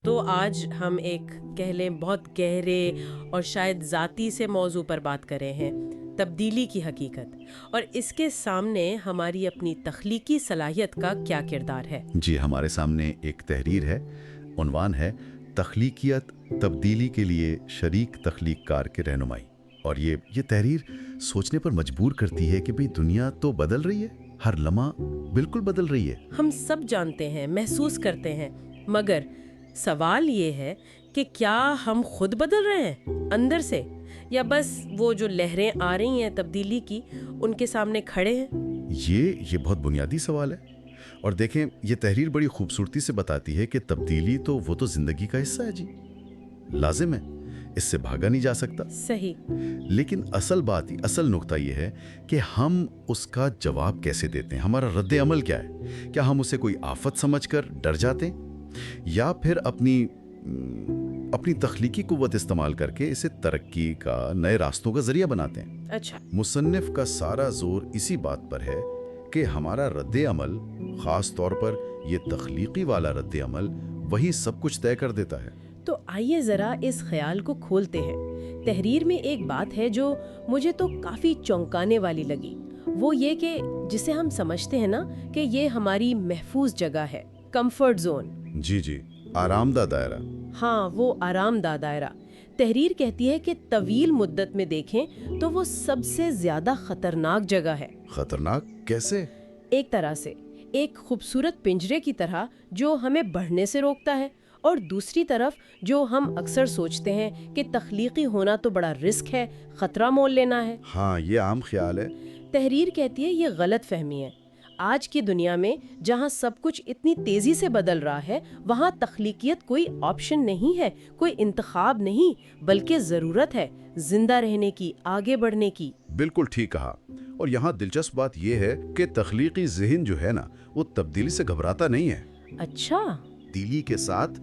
تو آج ہم ایک کہہ لیں بہت گہرے اور شاید ذاتی سے موضوع پر بات کر رہے ہیں، تبدیلی کی حقیقت، اور اس کے سامنے ہماری اپنی تخلیقی صلاحیت کا کیا کردار ہے۔ جی، ہمارے سامنے ایک تحریر ہے، عنوان ہے تخلیقیت تبدیلی کے لیے شریک تخلیق کار کے رہنمائی۔ اور یہ تحریر سوچنے پر مجبور کرتی ہے کہ بھئی دنیا تو بدل رہی ہے، ہر لمحہ بالکل بدل رہی ہے۔ ہم سب جانتے ہیں، محسوس کرتے ہیں، مگر سوال یہ ہے کہ کیا ہم خود بدل رہے ہیں اندر سے، یا بس وہ جو لہریں آ رہی ہیں تبدیلی کی ان کے سامنے کھڑے ہیں؟ یہ بہت بنیادی سوال ہے، اور دیکھیں یہ تحریر بڑی خوبصورتی سے بتاتی ہے کہ تبدیلی تو وہ تو زندگی کا حصہ ہے، جی لازم ہے، اس سے بھاگا نہیں جا سکتا۔ صحیح۔ لیکن اصل نقطہ یہ ہے کہ ہم اس کا جواب کیسے دیتے ہیں، ہمارا رد عمل کیا ہے؟ کیا ہم اسے کوئی آفت سمجھ کر ڈر جاتے ہیں، یا پھر اپنی تخلیقی قوت استعمال کر کے اسے ترقی کا، نئے راستوں کا ذریعہ بناتے ہیں؟ اچھا، مصنف کا سارا زور اسی بات پر ہے کہ ہمارا رد عمل، خاص طور پر یہ تخلیقی والا رد عمل، وہی سب کچھ طے کر دیتا ہے۔ تو آئیے ذرا اس خیال کو کھولتے ہیں۔ تحریر میں ایک بات ہے جو مجھے تو کافی چونکانے والی لگی، وہ یہ کہ جسے ہم سمجھتے ہیں نا کہ یہ ہماری محفوظ جگہ ہے، کمفرٹ زون۔ جی، آرام دہ دائرہ۔ ہاں، وہ آرام دہ دائرہ۔ تحریر کہتی ہے کہ طویل مدت میں دیکھیں تو وہ سب سے زیادہ خطرناک جگہ ہے۔ خطرناک کیسے؟ ایک طرح سے ایک خوبصورت پنجرے کی طرح جو ہمیں بڑھنے سے روکتا ہے، اور دوسری طرف جو ہم اکثر سوچتے ہیں کہ تخلیقی ہونا تو بڑا رسک ہے، خطرہ مول لینا ہے۔ ہاں، یہ عام خیال ہے۔ تحریر کہتی ہے یہ غلط فہمی ہے۔ آج کی دنیا میں جہاں سب کچھ اتنی تیزی سے بدل رہا ہے، وہاں تخلیقیت کوئی آپشن نہیں ہے، کوئی انتخاب نہیں، بلکہ ضرورت ہے زندہ رہنے کی، آگے بڑھنے کی۔ بالکل ٹھیک کہا۔ اور یہاں دلچسپ بات یہ ہے کہ تخلیقی ذہن جو ہے نا، وہ تبدیلی سے گھبراتا نہیں ہے، اچھا، تبدیلی کے ساتھ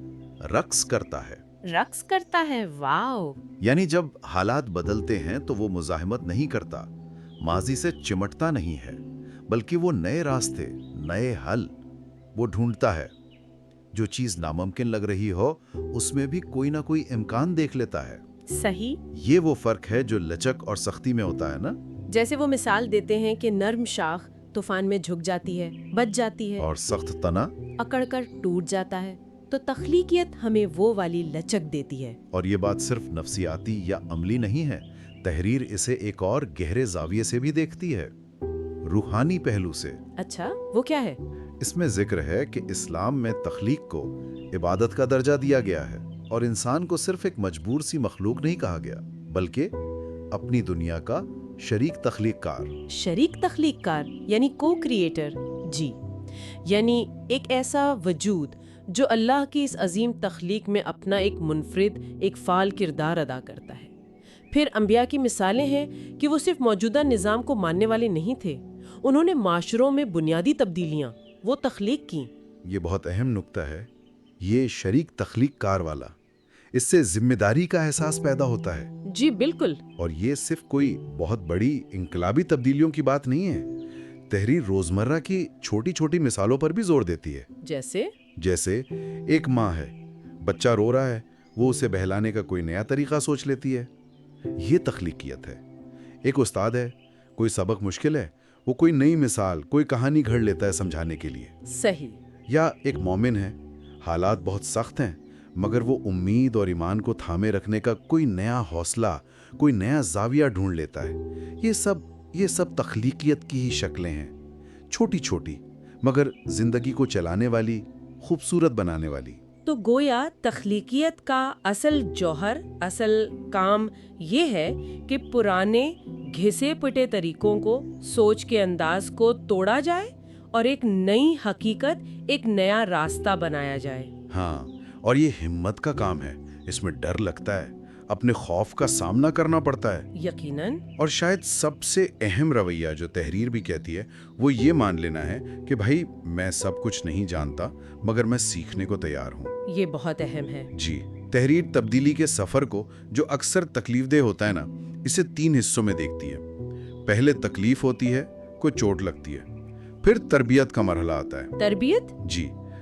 رقص کرتا ہے۔ رقص کرتا ہے، واو! یعنی جب حالات بدلتے ہیں تو وہ مزاحمت نہیں کرتا، ماضی سے چمٹتا نہیں ہے، بلکہ وہ نئے راستے، نئے حل وہ ڈھونڈتا ہے۔ جو چیز ناممکن لگ رہی ہو، اس میں بھی کوئی نہ کوئی امکان دیکھ لیتا ہے۔ صحیح۔ یہ وہ فرق ہے جو لچک اور سختی میں ہوتا ہے نا۔ جیسے وہ مثال دیتے ہیں کہ نرم شاخ طوفان میں جھک جاتی ہے، بچ جاتی ہے، اور سخت تنا، اکڑ کر ٹوٹ جاتا ہے۔ تو تخلیقیت ہمیں وہ والی لچک دیتی ہے۔ اور یہ بات صرف نفسیاتی یا عملی نہیں ہے، تحریر اسے ایک اور گہرے زاویے سے بھی دیکھتی ہے، روحانی پہلو سے۔ اچھا، وہ کیا ہے؟ اس میں ذکر ہے کہ اسلام میں تخلیق کو عبادت کا درجہ دیا گیا ہے، اور انسان کو صرف ایک مجبور سی مخلوق نہیں کہا گیا، بلکہ اپنی دنیا کا شریک تخلیق کار۔ شریک تخلیق کار یعنی کو کریٹر، جی، یعنی ایک ایسا وجود جو اللہ کی اس عظیم تخلیق میں اپنا ایک منفرد، ایک فعال کردار ادا کرتا ہے۔ پھر انبیاء کی مثالیں ہیں کہ وہ صرف موجودہ نظام کو ماننے والے نہیں تھے، انہوں نے معاشروں میں بنیادی تبدیلیاں وہ تخلیق کی۔ یہ بہت اہم نکتہ ہے، یہ شریک تخلیق کار والا، اس سے ذمہ داری کا احساس پیدا ہوتا ہے۔ جی بالکل۔ اور یہ صرف کوئی بہت بڑی انقلابی تبدیلیوں کی بات نہیں ہے، تحریر روزمرہ کی چھوٹی چھوٹی مثالوں پر بھی زور دیتی ہے۔ جیسے ایک ماں ہے، بچہ رو رہا ہے، وہ اسے بہلانے کا کوئی نیا طریقہ سوچ لیتی ہے، یہ تخلیقیت ہے۔ ایک استاد ہے، کوئی سبق مشکل ہے، وہ کوئی نئی مثال، کوئی کہانی گھڑ لیتا ہے سمجھانے کے لیے۔ صحیح۔ یا ایک مومن ہے، حالات بہت سخت ہیں، مگر وہ امید اور ایمان کو تھامے رکھنے کا کوئی نیا حوصلہ، کوئی نیا زاویہ ڈھونڈ لیتا ہے۔ یہ سب تخلیقیت کی ہی شکلیں ہیں، چھوٹی چھوٹی مگر زندگی کو چلانے والی، خوبصورت بنانے والی۔ تو گویا تخلیقیت کا اصل جوہر، اصل کام یہ ہے کہ پرانے گھسے پٹے طریقوں کو، سوچ کے انداز کو توڑا جائے اور ایک نئی حقیقت، ایک نیا راستہ بنایا جائے۔ ہاں، اور یہ ہمت کا کام ہے، اس میں ڈر لگتا ہے، اپنے خوف کا سامنا کرنا پڑتا ہے۔ یقیناً۔ اور شاید سب سے اہم رویہ جو تحریر بھی کہتی ہے، وہ یہ مان لینا ہے کہ بھائی میں سب کچھ نہیں جانتا، مگر میں سیکھنے کو تیار ہوں۔ یہ بہت اہم ہے۔ جی، تحریر تبدیلی کے سفر کو، جو اکثر تکلیف دہ ہوتا ہے نا، اسے 3 حصوں میں دیکھتی ہے۔ پہلے تکلیف ہوتی ہے، کوئی چوٹ لگتی ہے، پھر تربیت کا مرحلہ آتا ہے۔ تربیت؟ جی،